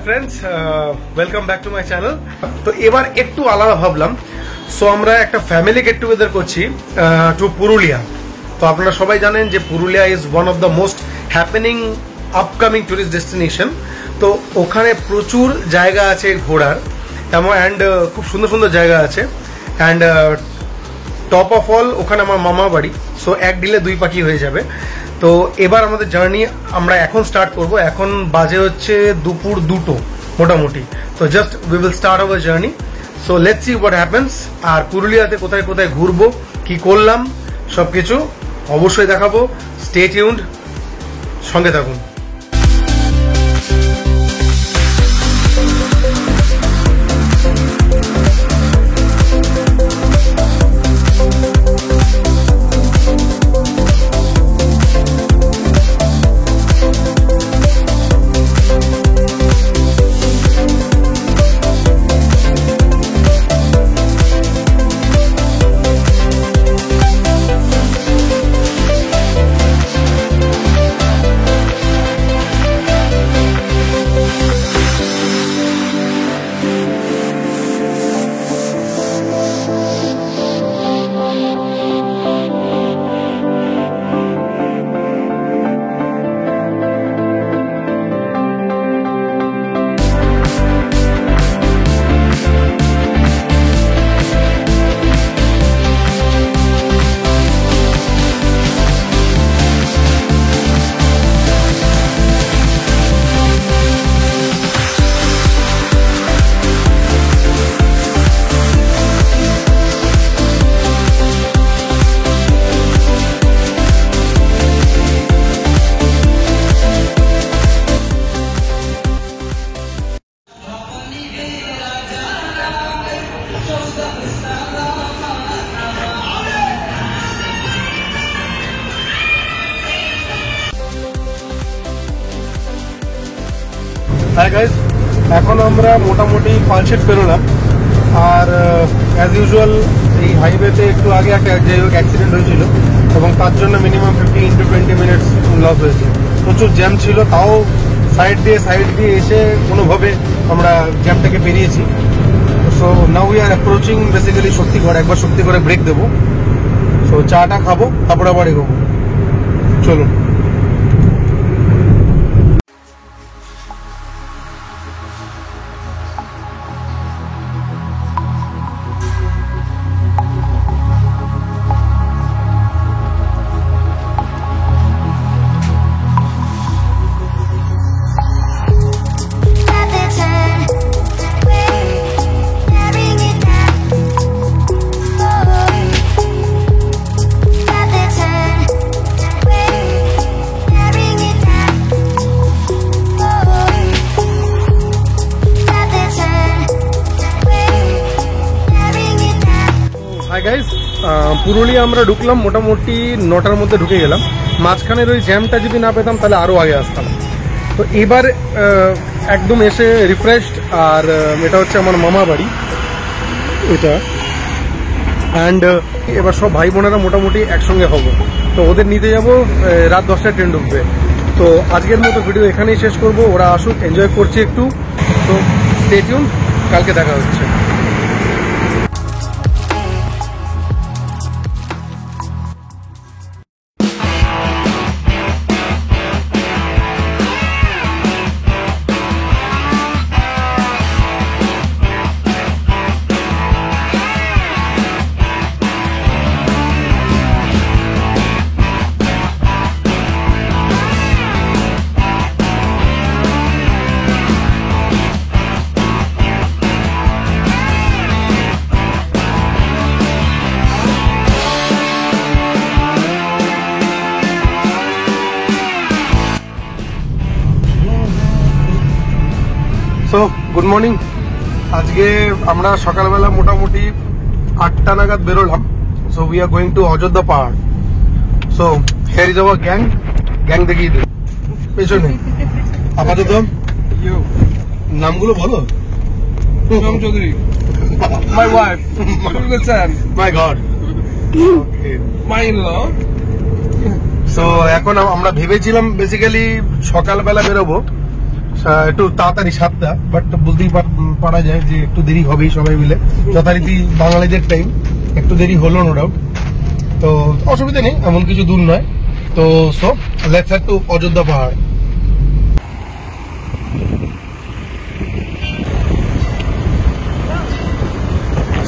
Friends welcome back to my channel. तो এবার একটু আলাদা ভাবলাম। সো আমরা একটা ফ্যামিলি গেট টুগেদার করছি টু পুরুলিয়া। তো আপনারা সবাই জানেন যে Purulia is one of the most happening upcoming tourist destination. তো ওখানে প্রচুর জায়গা আছে ঘোরার এবং অ্যান্ড খুব সুন্দর সুন্দর জায়গা আছে অ্যান্ড টপ অফ অল ওখানে আমার মামা বাড়ি। সো এক ডিলে দুই পাখি হয়ে যাবে। তো এবার আমাদের জার্নি আমরা এখন স্টার্ট করব। এখন বাজে হচ্ছে দুপুর 2টো মোটামুটি। তো just we will start our journey. So let's see what happens. আর পুরুলিয়াতে কোথায় কোথায় ঘুরবো, কি করলাম, সবকিছু অবশ্যই দেখাবো। স্টে টিউনড, সঙ্গে থাকুন। হাই গাইজ, এখন আমরা মোটামুটি পালশেট পেরোলাম। আর অ্যাজ ইউজুয়াল এই হাইওয়েতে একটু আগে একটা যাই হোক অ্যাক্সিডেন্ট হয়েছিল এবং তার জন্য মিনিমাম 15 to 20 মিনিটস লস হয়েছে। প্রচুর জ্যাম ছিল, তাও সাইড দিয়ে এসে কোনোভাবে আমরা জ্যামটাকে পেরিয়েছি। So now we are approaching basically Shaktigarh. একবার শক্তিগড়ে ব্রেক দেবো। সো চাটা খাবো, তারপরে আবার এগোবো। চলুন। পুরুলিয়া আমরা ঢুকলাম মোটামুটি 9টার মধ্যে ঢুকে গেলাম। মাঝখানের ওই জ্যামটা যদি না পেতাম তাহলে আরও আগে আসতাম। তো এবার একদম এসে রিফ্রেশড। আর এটা হচ্ছে আমার মামা বাড়ি এটা। অ্যান্ড এবার সব ভাই বোনেরা মোটামুটি একসঙ্গে হবো। তো ওদের নিতে যাব, রাত 10টায় ট্রেন ঢুকবে। তো আজকের মতো ভিডিও এখানেই শেষ করব। ওরা আসুক, এনজয় করছি একটু। তো স্টে টিউন, কালকে দেখা হচ্ছে। So good morning. আজকে আমরা সকালবেলা মোটামুটি 8টা নাগাদ বেরোলাম। So we are going to Ayodhya Pahar. So here is our gang দেখিয়ে দিই পেছনে। আপাতত নামগুলো বলো। Shyam Chaudhary, my wife, my God, my in-law. So এখন আমরা ভেবেছিলাম বেসিক্যালি সকালবেলা বেরোবো, একটু তাড়াতাড়ি 7টা, বাট বুঝতেই পারা যায় যে একটু দেরি হবেই, সবাই মিলে যথারীতি বাঙালিদের টাইম একটু দেরি হলো নো ডাউট। তো অসুবিধা নেই, এমন কিছু দূর নয়। তো so let's head to Ayodhya Pahar.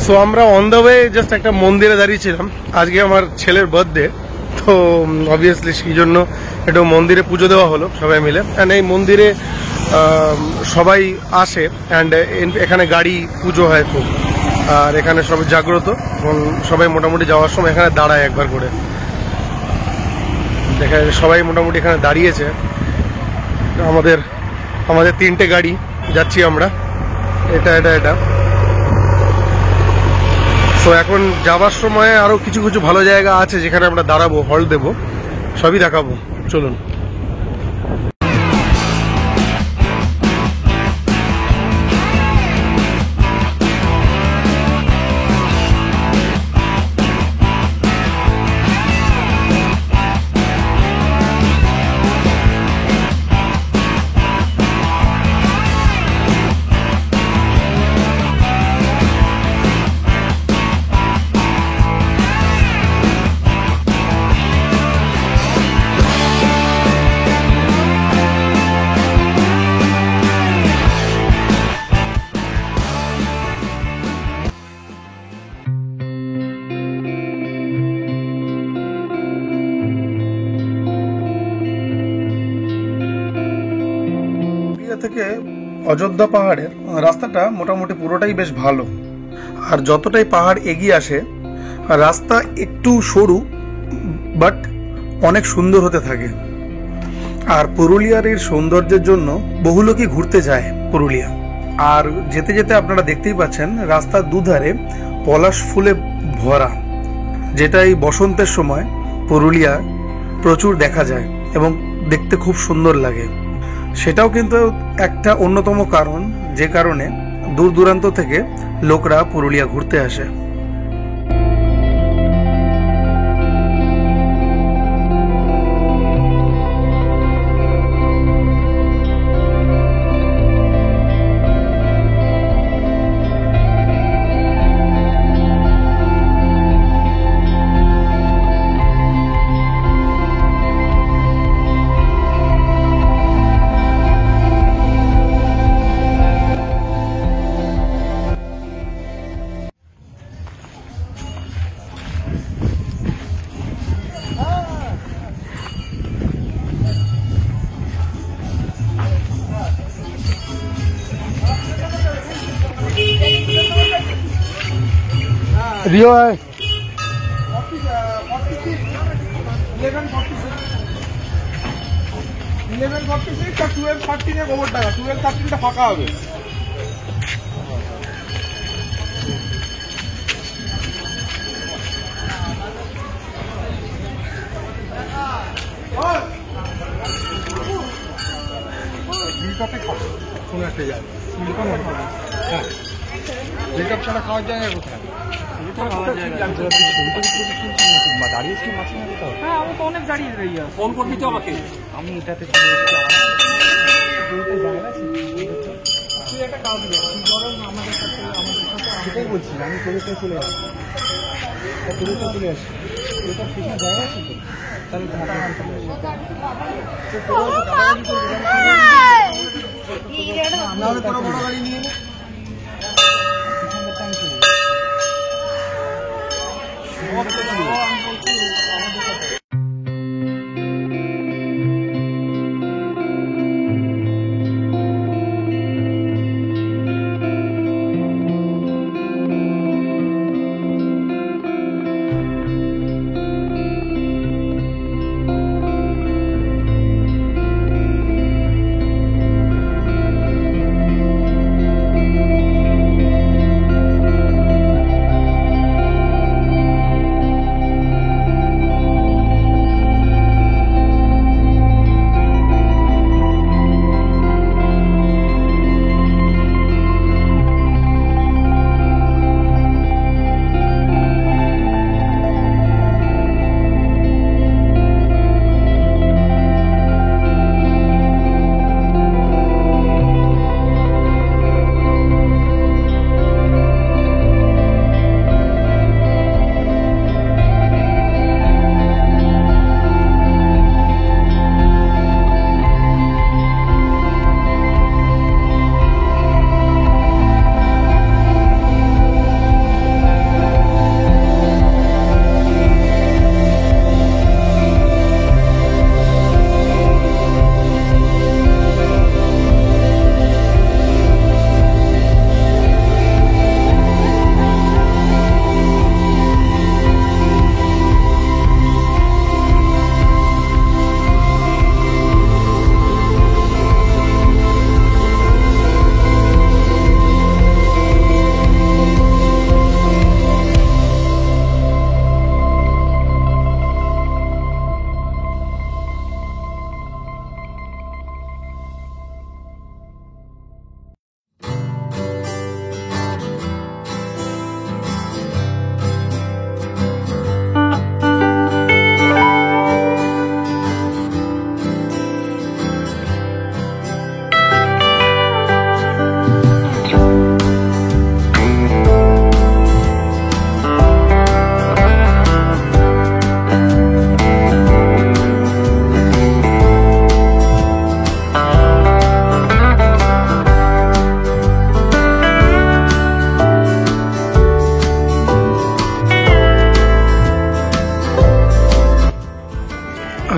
So আমরা অন দ্য ওয়ে জাস্ট একটা মন্দিরে দাঁড়িয়েছিলাম, আজকে আমার ছেলের বার্থডে, তো অবভিয়াসলি সেই জন্য একটু মন্দিরে পুজো দেওয়া হলো সবাই মিলে। অ্যান্ড এই মন্দিরে সবাই আসে, অ্যান্ড এখানে গাড়ি পুজো হয় খুব, আর এখানে সবাই জাগ্রত, সবাই মোটামুটি যাওয়ার সময় এখানে দাঁড়ায় একবার করে। দেখা যায় সবাই মোটামুটি এখানে দাঁড়িয়েছে। আমাদের 3টে গাড়ি যাচ্ছি আমরা, এটা। তো এখন যাবার সময় আরো কিছু কিছু ভালো জায়গা আছে যেখানে আমরা দাঁড়াবো, হল্ট দেবো, সবই দেখাবো, চলুন। থেকে অযোধ্যা পাহাড়ের রাস্তাটা মোটামুটি পুরোটাই বেশ ভালো, আর যতটাই পাহাড় এগিয়ে আসে রাস্তা একটু সরু বাট অনেক সুন্দর হতে থাকে। আর পুরুলিয়ার এই সৌন্দর্যের জন্য বহু লোকই ঘুরতে যায় পুরুলিয়া। আর যেতে যেতে আপনারা দেখতেই পাচ্ছেন রাস্তার দুধারে পলাশ ফুলে ভরা, যেটা এই বসন্তের সময় পুরুলিয়া প্রচুর দেখা যায় এবং দেখতে খুব সুন্দর লাগে। সেটাও কিন্তু একটা অন্যতম কারণ যে কারণে দূর দূরান্ত থেকে লোকরা পুরুলিয়া ঘুরতে আসে। रियो है 1146 আর 1213 এর গোবর টাকা, 1213টা ফাঁকা হবে। জিলকাপ ছাড়া খাওয়ার জায়গা কোথায়? হ্যাঁ, আমি তো অনেক দাঁড়িয়ে রইয়া। ফোন করবি তো আমাকে, আমি এটাতে চলে এসেছি। তুই একটা কাজ দে, আমাদের সাথে সেটাই বলছি, আমি তোর কাছে চলে আসি, তোর কাছে চলে আসি। এটা কিছু জায়গা আছে তো, তাহলে আমরা তোর বড় গাড়ি নিয়ে নে।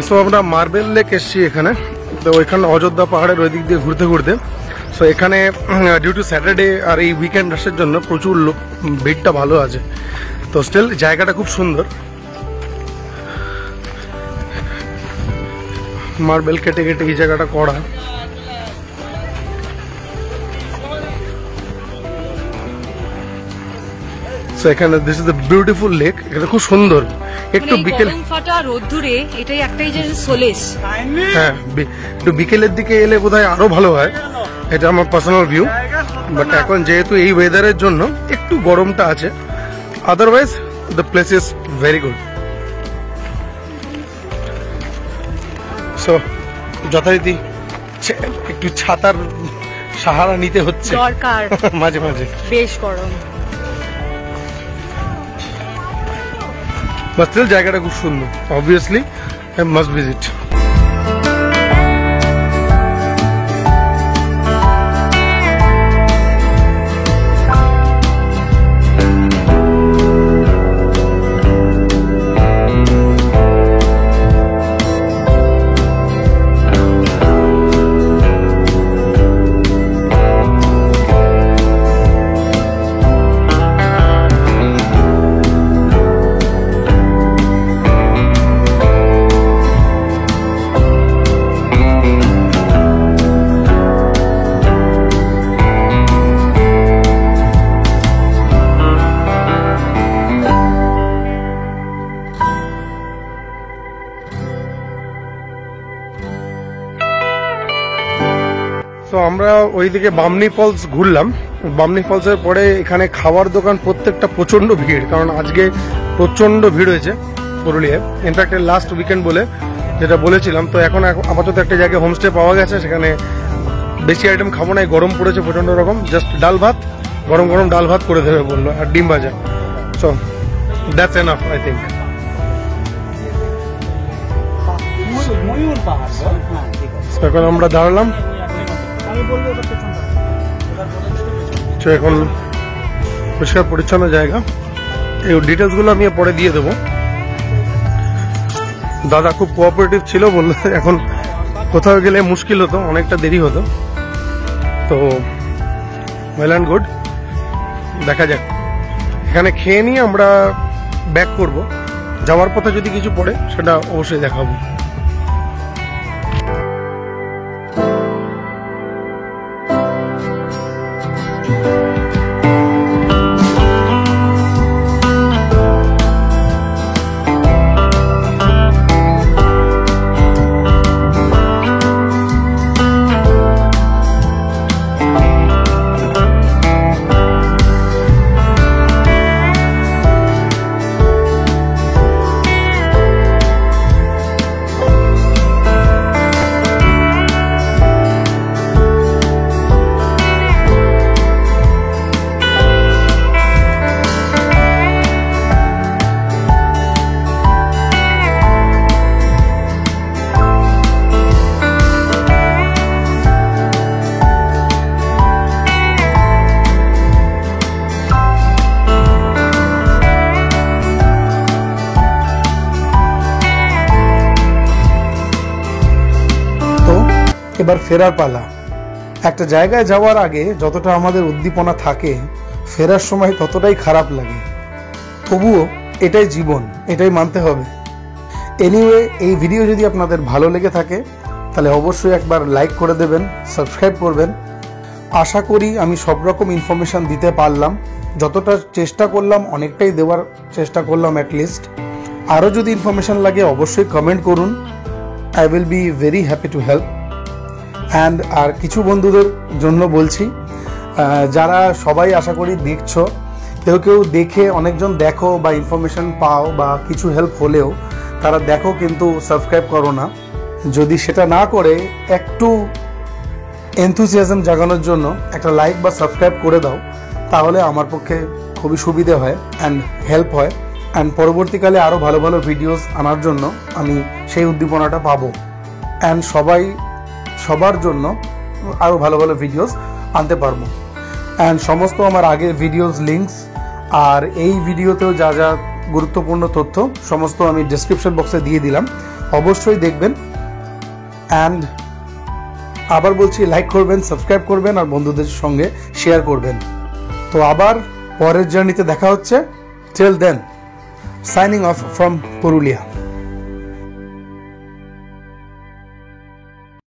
সো আমরা মার্বেল লেক এসেছি এখানে, তো ওইখানে অযোধ্যা পাহাড়ের ওই দিক দিয়ে ঘুরতে ঘুরতে। সো এখানে ডিউ টু স্যাটারডে আর এই উইকেন্ড আসার জন্য প্রচুর ভিড়টা ভালো আছে। তো স্টিল জায়গাটা খুব সুন্দর, মার্বেল কেটে কেটে এই জায়গাটা করা। সো এখানে this is the beautiful lake, এটা খুব সুন্দর। একটু বিকেল ফাটা রোদ্দুরে এটাই একটাই যে সোলেস। হ্যাঁ, একটু বিকেলের দিকে এলে বোধহয় আরো ভালো হয়, এটা আমার পার্সোনাল ভিউ। বাট এখন যেহেতু এই ওয়েদারের জন্য একটু গরমটা আছে, otherwise the place is very good. So যথারীতি একটু ছাতার সাহারা নিতে হচ্ছে দরকার মাঝে মাঝে, বেশ গরম। বাট স্টিল জায়গাটা খুব সুন্দর, অবভিয়াসলি আই মাস্ট ভিজিট। তো আমরা ওইদিকে বামনি ফলস ঘুরলাম। বামনি ফলসের পরে এখানে খাবার দোকান প্রত্যেকটা প্রচন্ড ভিড়, কারণ আজকে প্রচন্ড ভিড় হয়েছে পুরুলিয়ায়। ইনফ্যাক্ট লাস্ট উইকেন্ড বলে যেটা বলেছিলাম। তো এখন আপাতত একটা জায়গায় হোমস্টে পাওয়া গেছে, সেখানে বেশি আইটেম খাবো না, গরম পড়েছে প্রচন্ড রকম, জাস্ট ডাল ভাত, গরম গরম ডাল ভাত করে দেবে বললো, আর ডিম ভাজা। So that's enough I think. Mayur Pahar, হ্যাঁ ঠিক আছে। এখন আমরা দাঁড়ালাম, আমি বলবো এটা পেছনটা। তো এখন পরিষ্কার পরিচ্ছন্ন জায়গা। এই ডিটেলসগুলো আমি পরে দিয়ে দেবো। দাদা খুব কোঅপারেটিভ ছিল, বললো এখন কোথাও গেলে মুশকিল হতো, অনেকটা দেরি হতো। তো ওয়েল অ্যান্ড গুড, দেখা যাক। এখানে খেয়ে নিয়ে আমরা ব্যাক করব, যাওয়ার পথে যদি কিছু পড়ে সেটা অবশ্যই দেখাবো। এবার ফেরার পালা। একটা জায়গায় যাওয়ার আগে যতটা আমাদের উদ্দীপনা থাকে, ফেরার সময় ততটাই খারাপ লাগে। তবুও এটাই জীবন, এটাই মানতে হবে। এনিওয়ে, এই ভিডিও যদি আপনাদের ভালো লেগে থাকে তাহলে অবশ্যই একবার লাইক করে দেবেন, সাবস্ক্রাইব করবেন। আশা করি আমি সব রকম ইনফরমেশান দিতে পারলাম, যতটা চেষ্টা করলাম অনেকটাই দেওয়ার চেষ্টা করলাম অ্যাটলিস্ট। আরও যদি ইনফরমেশান লাগে অবশ্যই কমেন্ট করুন, I will be very happy to help. And আর কিছু বন্ধুদের জন্য বলছি, যারা সবাই আশা করি দেখছো, কেউ কেউ দেখে, অনেকজন দেখো বা ইনফরমেশান পাও বা কিছু হেল্প হলেও তারা দেখো কিন্তু সাবস্ক্রাইব করো না। যদি সেটা না করে একটু এনথুসিয়াজম জাগানোর জন্য একটা লাইক বা সাবস্ক্রাইব করে দাও, তাহলে আমার পক্ষে খুবই সুবিধে হয় অ্যান্ড হেল্প হয়। অ্যান্ড পরবর্তীকালে আরও ভালো ভালো ভিডিওস আনার জন্য আমি সেই উদ্দীপনাটা পাবো। অ্যান্ড সবার জন্য আরও ভালো ভালো ভিডিওস আনতে পারবো। অ্যান্ড সমস্ত আমার আগের ভিডিওস লিঙ্কস আর এই ভিডিওতেও যা যা গুরুত্বপূর্ণ তথ্য সমস্ত আমি ডেসক্রিপশন বক্সে দিয়ে দিলাম। অবশ্যই দেখবেন। অ্যান্ড আবার বলছি, লাইক করবেন, সাবস্ক্রাইব করবেন আর বন্ধুদের সঙ্গে শেয়ার করবেন। তো আবার পরের জার্নিতে দেখা হচ্ছে। Till then, signing off from Purulia.